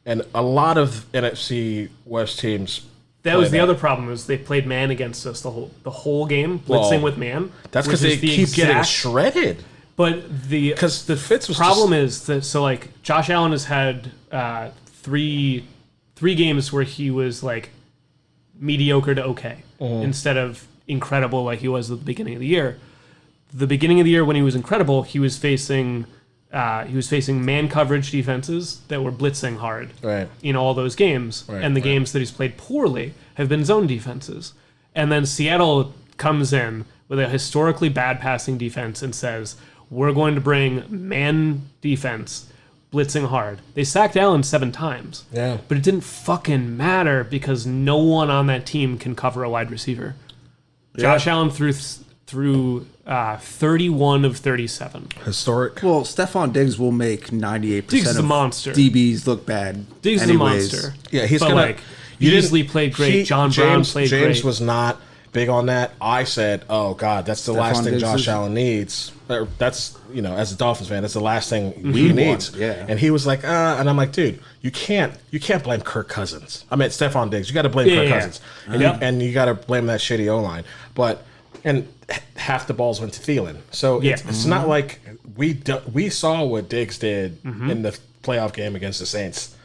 and a lot of NFC West teams. That was the other problem, is they played man against us the whole game, blitzing with man. That's because they keep getting shredded. But the Fitz was problem is that like Josh Allen has had three games where he was like mediocre to okay instead of incredible like he was at the beginning of the year. The beginning of the year when he was incredible, he was facing man coverage defenses that were blitzing hard in all those games. And the games that he's played poorly have been zone defenses. And then Seattle comes in with a historically bad passing defense and says, we're going to bring man defense blitzing hard. They sacked Allen 7 times. Yeah. But it didn't fucking matter because no one on that team can cover a wide receiver. Yeah. Josh Allen threw 31 of 37. Historic. Well, Stephon Diggs will make 98% Diggs is of a monster. DBs look bad. Diggs is a monster. Yeah, he's gonna. Like, Beasley played great. John Brown played great. James was not big on that. I said, "Oh God, that's the last thing Josh Allen needs." That's as a Dolphins fan, that's the last thing he needs. Yeah. And he was like, and I'm like, dude, you can't blame Kirk Cousins. I mean, Stephon Diggs. You got to blame Kirk Cousins, and you got to blame that shitty O-line. And half the balls went to Thielen. So it's not like we saw what Diggs did in the playoff game against the Saints.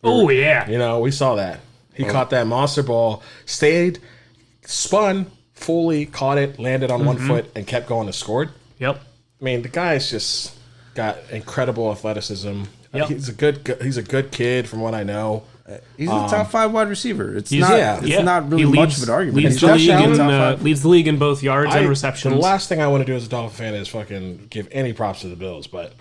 Oh yeah, we saw that. He caught that monster ball, spun, fully caught it, landed on one foot, and kept going and scored. Yep. I mean, the guy's just got incredible athleticism. Yep. He's a good kid, from what I know. He's a top 5 wide receiver. It's not really much of an argument. Leads the league in both yards and receptions. The last thing I want to do as a Dolphin fan is fucking give any props to the Bills, but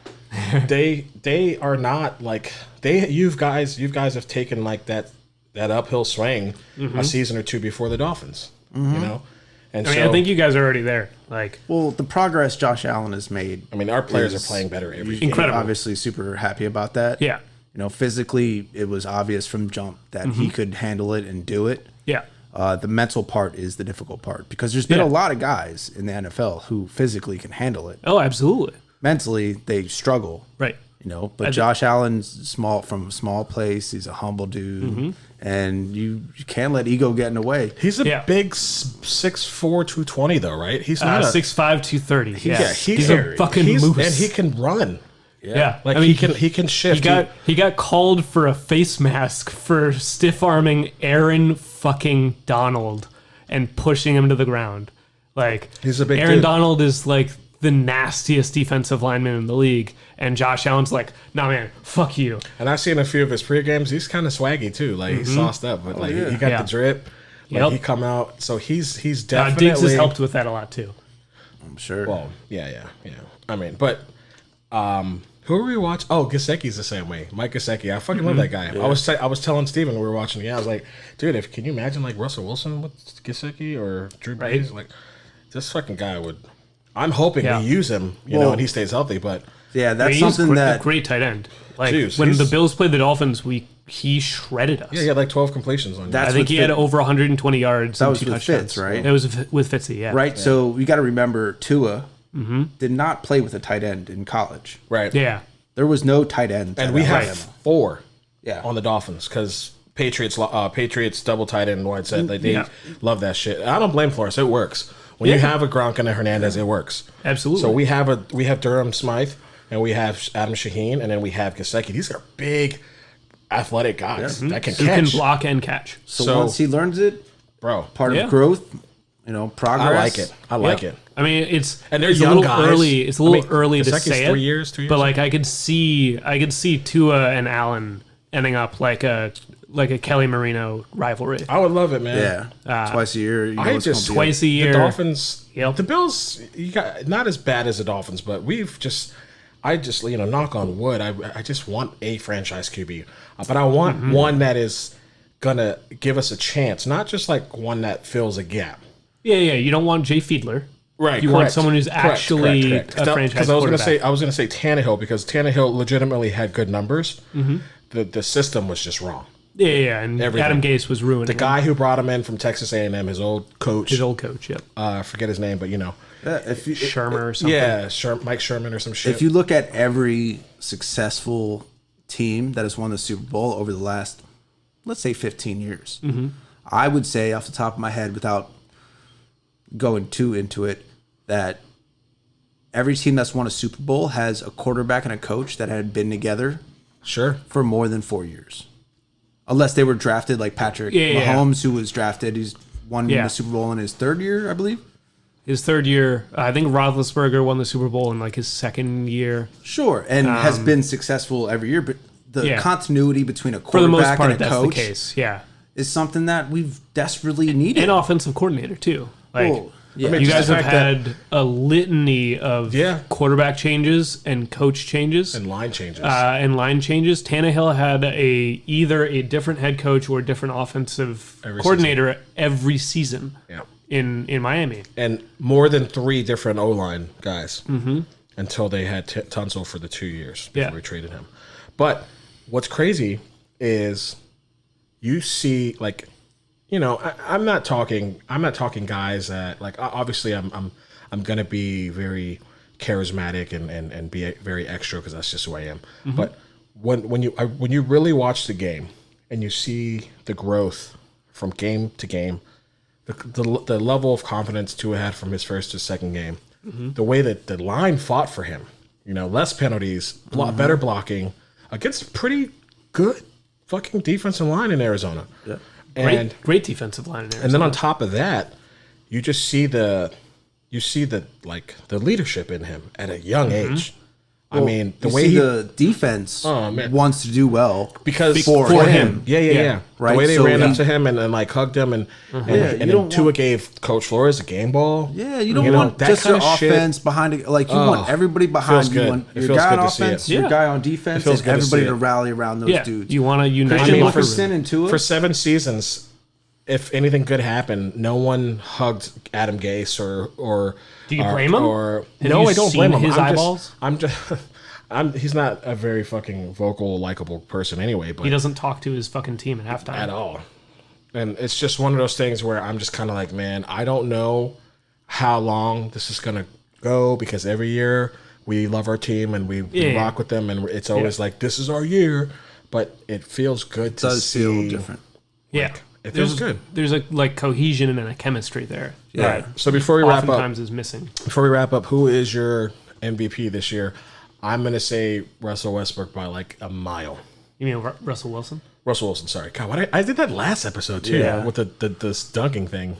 they are not like you guys have taken like that uphill swing a season or two before the Dolphins. And I think you guys are already there. The progress Josh Allen has made. I mean, our players are playing better every game. Incredible. Obviously, super happy about that. Yeah. Physically, it was obvious from jump that he could handle it and do it. Yeah. The mental part is the difficult part because there's been a lot of guys in the NFL who physically can handle it. Oh, absolutely. Mentally, they struggle. Right. But Josh Allen's from a small place. He's a humble dude, and you can't let ego get in the way. He's a big 6'4", 220 though, right? He's not 6'5", 230. He's a fucking moose, and he can run. Yeah. He can shift. He got called for a face mask for stiff arming Aaron fucking Donald and pushing him to the ground. He's a big Aaron dude. Donald is like the nastiest defensive lineman in the league, and Josh Allen's like, nah man, fuck you. And I've seen a few of his pre-games. He's kind of swaggy too. He's sauced up, but he got the drip. He come out, so he's definitely. Diggs has helped with that a lot too. I'm sure. Well, yeah. I mean, but who are we watching? Oh, Gesicki's the same way. Mike Gesicki. I fucking love that guy. Yeah. I was telling Steven when we were watching. I was like, dude, can you imagine like Russell Wilson with Gesicki or Drew Brees? this fucking guy would. I'm hoping Yeah. we use him, and he stays healthy. But Yeah, that's He's something a that great tight end. Like Jeez, when he's- the Bills played the Dolphins, he shredded us. yeah, he had like 12 completions on. That's I think with he had Fitz. over 120 yards. That and was 2 with touchdowns. Fitz, right? It was with Fitzy, yeah. right. So you got to remember, Tua did not play with a tight end in college. right. Yeah. There was no tight end, And at we Alabama. have 4 Yeah. on the Dolphins because Patriots double tight end wide set. They Yeah. love that shit. I don't blame Flores. It works. When you have a Gronk and a Hernandez, it works. Absolutely. So we have Durham Smythe and we have Adam Shaheen and then we have Gesicki. These are big, athletic guys that can Who catch. can block and catch. So once he learns it, Bro, part Yeah. of growth, progress. I like it. I like Yeah. it. I mean, it's And they're it's young a little guys. early. It's a little early to Gesicki's say 3 it. years, 2 years. But like I could see Tua and Allen ending up like a Kelly Marino rivalry. I would love it, man. Yeah, twice a year. You know I it's just gonna be Twice a year. The Dolphins, Yep. the Bills, you got not as bad as the Dolphins, but I just knock on wood. I just want a franchise QB, but I want one that is gonna give us a chance, not just like one that fills a gap. Yeah. You don't want Jay Fiedler. Right. You want someone who's actually a franchise Because I was gonna quarterback. say Tannehill because Tannehill legitimately had good numbers. The system was just wrong. Yeah. And Everything. Adam Gase was ruining The guy who brought him in from Texas A&M, his old coach, his old coach. Yep. I forget his name, but if you, Shermer or something. yeah, Mike Sherman or some shit. if you look at every successful team that has won the Super Bowl over the last, let's say, 15 years, I would say off the top of my head, without going too into it, that every team that's won a Super Bowl has a quarterback and a coach that had been together Sure. for more than 4 years. Unless they were drafted like Patrick Yeah. Mahomes, who was drafted. He's won Yeah. the Super Bowl in his 3rd year, I believe. His 3rd year, I think Roethlisberger won the Super Bowl in like his 2nd year. Sure, and has been successful every year. But the Yeah. continuity between a For the most quarterback part, and a that's coach the case. Yeah. is something that we've desperately needed. And offensive coordinator too. Like Well, yeah. I mean, you just guys the have fact had a litany of Yeah. quarterback changes and coach changes and line changes. and line changes. Tannehill had either a different head coach or a different offensive Every coordinator every season yeah. in Miami. And more than 3 different O-line guys until they had Tunsil for the 2 years before Yeah. we traded him. But what's crazy is you see like, I'm not talking guys that like obviously I'm gonna be very charismatic and be very extra because that's just who I am. But when you really watch the game and you see the growth from game to game, the level of confidence Tua had from his first to second game, the way that the line fought for him, less penalties, better blocking against a pretty good fucking defensive line in Arizona. Yeah. And Great defensive line in there. and then on top of that, you just see the leadership in him at a young age. I mean, the You way see he the defense man. wants to do well because for him. Yeah. Right, The way they so ran up he- to him and like hugged him and you then don't Tua want- gave Coach Flores a game ball. Yeah, you don't want that just kind your of shit. offense behind it. Like you want everybody behind feels you. good. Want It your feels guy good on to see it. offense, your Yeah. guy on defense, feels and good to see everybody it. to rally around those yeah, dudes. you want to unite Christian the locker room. Wilkerson and Tua. For 7 seasons, if anything good happened, no one hugged Adam Gase or Do you blame him? Or Have no, you I don't seen blame him. his eyeballs? He's not a very fucking vocal, likable person anyway. But He doesn't talk to his fucking team at halftime. at all. And it's just one of those things where I'm just kind of like, man, I don't know how long this is gonna go because every year we love our team and we rock with them, and it's always like this is our year. But it feels good to does see. feel different. Yeah. It feels There's- good. There's a cohesion and a chemistry there. Yeah. that So before we wrap up, oftentimes is missing. who is your MVP this year? I'm gonna say Russell Westbrook by like a mile. You mean Russell Wilson? Russell Wilson, sorry. God, I did that last episode too Yeah. with the dunking thing.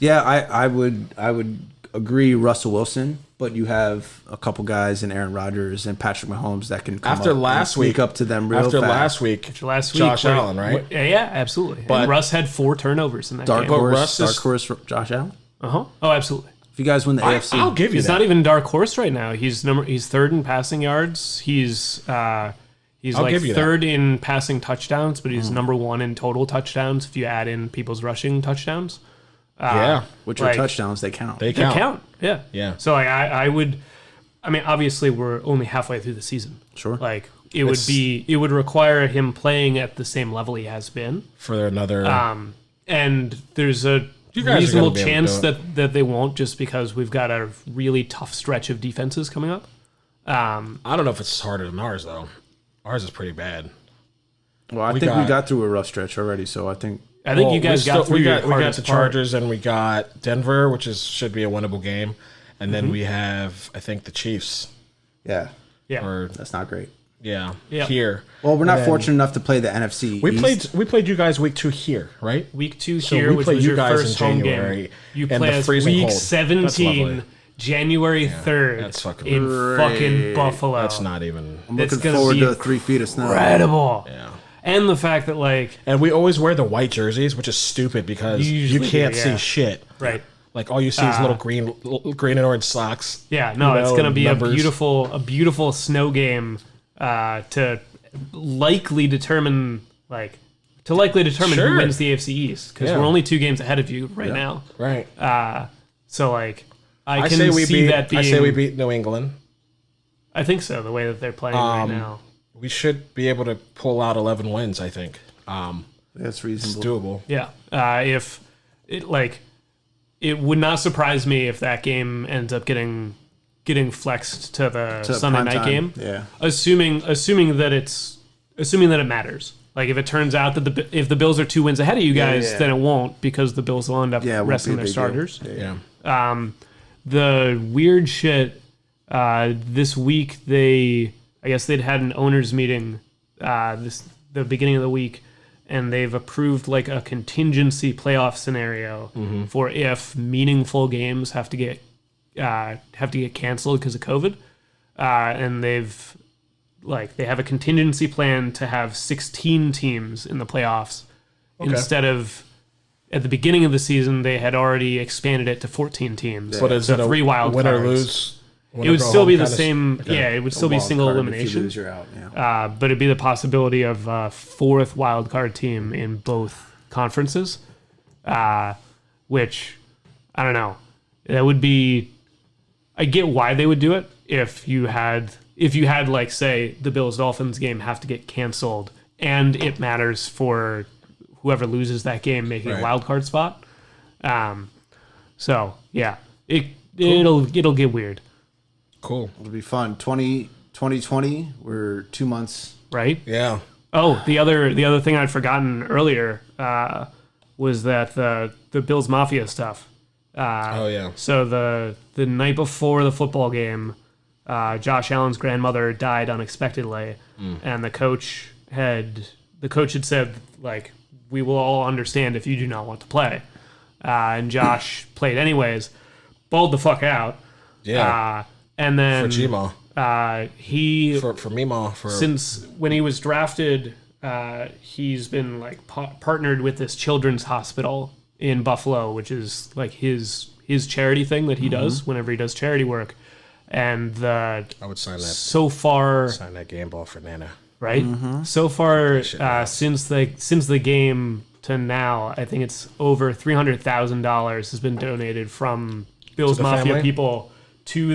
Yeah, I would agree Russell Wilson, but you have a couple guys in Aaron Rodgers and Patrick Mahomes that can come After up last and sneak week, up to them real after fast. last week, Josh Allen, right? Yeah, absolutely. But- and Russ had 4 turnovers in that Dark game. horse, Russ is- dark horse, Josh Allen. Oh, absolutely. If you guys win the AFC, I'll give you He's that. not even dark horse right now. He's 3rd in passing yards. He's I'll like give you that. 3rd in passing touchdowns, but he's number 1 in total touchdowns if you add in people's rushing touchdowns. Which are touchdowns. They count. They They count. count. Yeah. Yeah. So like, I would. I mean, obviously, we're only halfway through the season. Sure. Like it would require him playing at the same level he has been. For another. And there's a You guys are reasonable gonna be able to chance do that they won't, just because we've got a really tough stretch of defenses coming up. I don't know if it's harder than ours though. Ours is pretty bad. Well, I think we got through a rough stretch already, so I think You guys got through. We got your the Chargers and we got Denver, which should be a winnable game, and then we have I think the Chiefs. yeah, Yeah. that's not great. Yeah. Yeah. Here. Well, we're not fortunate enough to play the NFC East. We played you guys week 2 here, right? Week 2 So here, we which played was you your guys first in home January game. You and play the us freezing week cold. That's 17, lovely. January 3rd That's fucking in great. fucking Buffalo. That's not even. I'm It's looking gonna forward be to 3 feet of snow. incredible. Yeah. And the fact that like And we always wear the white jerseys, which is stupid because You you usually can't do, yeah. see shit. right. Like all you see is little green and orange socks. Yeah, no, you it's know, going to be numbers. a beautiful snow game to likely determine who Sure. wins the AFC East, because Yeah. we're only 2 games ahead of you right now. Right. So like I I can say we see beat. that being. I say we beat New England. I think so. The way that they're playing right now. We should be able to pull out 11 wins. I think. That's It's reasonable. doable. Yeah. If it would not surprise me if that game ends up getting flexed to the Sunday prime night time. game. Yeah. Assuming that it matters. Like if it turns out that if the Bills are 2 wins ahead of you guys, yeah. then it won't, because the Bills will end up Yeah, it won't resting be a their big deal. starters. Yeah. The weird shit this week, I guess they'd had an owners meeting the beginning of the week, and they've approved like a contingency playoff scenario for if meaningful games have to get canceled because of COVID, and they have a contingency plan to have 16 teams in the playoffs instead of. At the beginning of the season, they had already expanded it to 14 teams. But is so it a 3 wild win or cards. lose? It would still be the same. Okay. Yeah, it would still be Wild single card, if you elimination. lose, you're out. Yeah. But it'd be the possibility of a 4th wild card team in both conferences, which I don't know. That would be. I get why they would do it if you had like, say, the Bills Dolphins game have to get canceled and it matters for whoever loses that game making Right. a wild card spot. So yeah, it'll get weird, Cool. It'll be fun. 2020, we're 2 months. right? Yeah. Oh, the other thing I'd forgotten earlier was that the Bills Mafia stuff. Oh yeah. So the night before the football game, Josh Allen's grandmother died unexpectedly, and the coach had said, like, we will all understand if you do not want to play, and Josh played anyways, balled the fuck out. Yeah. And then For Gma. he For Mima. For since when he was drafted, he's been like partnered with this children's hospital in Buffalo, which is like his charity thing that he does whenever he does charity work. And I would sign that. so far, Sign that game ball for Nana. right? So far, yeah. since the game to now, I think it's over $300,000 has been donated from Bills the Mafia family? people to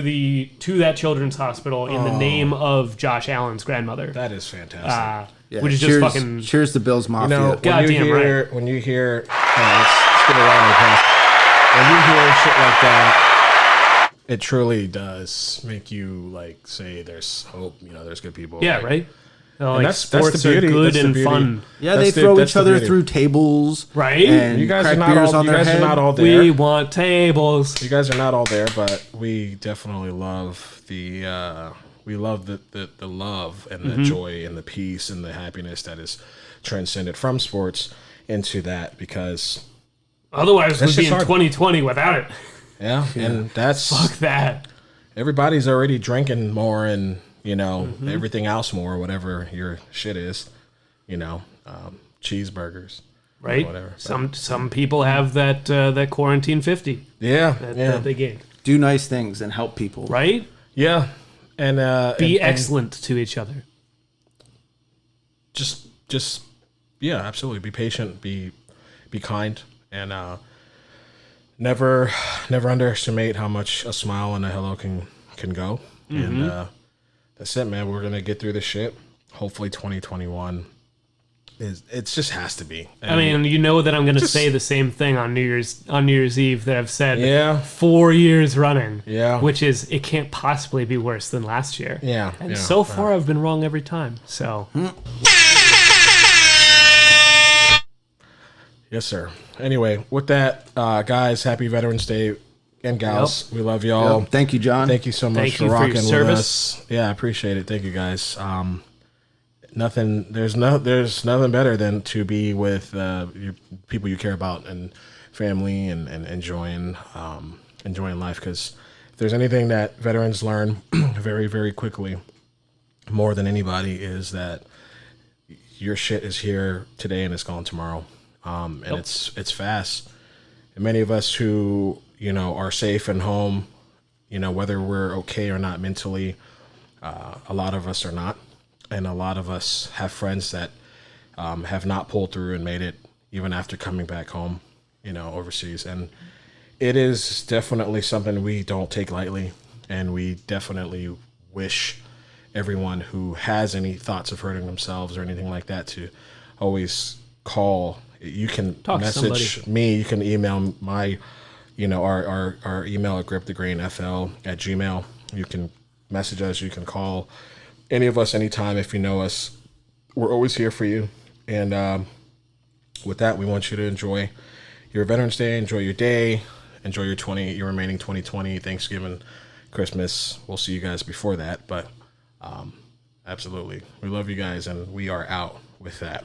that children's hospital in the name of Josh Allen's grandmother. That is fantastic. Yeah, Which is cheers, just fucking. Cheers to Bills Mafia. You know, Goddamn when you hear, let's get a round of applause. When you hear shit like that, it truly does make you like say there's hope. You know, there's good people. Yeah, like, right. Like that's the sports beauty- are good that's the and beauty. fun, yeah, That's they the- throw that's each the other beauty. through tables. right? And You guys crack are not beers all. on You their guys head. are not all there. We want tables. You guys are not all there, but we definitely love the the love and the joy and the peace and the happiness that is transcended from sports into that, because Otherwise, That's we'd be just in hard. 2020 without it. and that's Fuck that. everybody's already drinking more and everything else more, whatever your shit is, cheeseburgers, Right? whatever. Some people have that quarantine 50 that they gained. Do nice things and help people. Right? Yeah, and Be and excellent to each other. just yeah, absolutely. Be patient, be kind, and never underestimate how much a smile and a hello can go. And that's it, man. We're gonna get through this shit. Hopefully 2021 it just has to be. And I mean, you know that I'm going to say the same thing on New Year's Eve that I've said 4 years running. Yeah. Which is, it can't possibly be worse than last year. Yeah. And so far, I've been wrong every time. So. Yes, sir. Anyway, with that, guys, happy Veterans Day and gals. We love y'all. Yep. Thank you, John. Thank you so much Thank for you for rocking your with service. us. Yeah, I appreciate it. Thank you, guys. There's nothing better than to be with your people you care about and family and enjoying life, because if there's anything that veterans learn very, very quickly, more than anybody, is that your shit is here today and it's gone tomorrow. And it's fast. And many of us who, are safe and home, whether we're okay or not mentally, a lot of us are not. And a lot of us have friends that have not pulled through and made it even after coming back home, overseas. And it is definitely something we don't take lightly. And we definitely wish everyone who has any thoughts of hurting themselves or anything like that to always call. You can message me. You can email my, our email at gripthegrainfl@gmail. You can message us. You can call any of us anytime if you know us. We're always here for you. And with that, we want you to enjoy your Veterans Day. Enjoy your day. Enjoy your remaining 2020, Thanksgiving, Christmas. We'll see you guys before that. But absolutely, we love you guys, and we are out with that.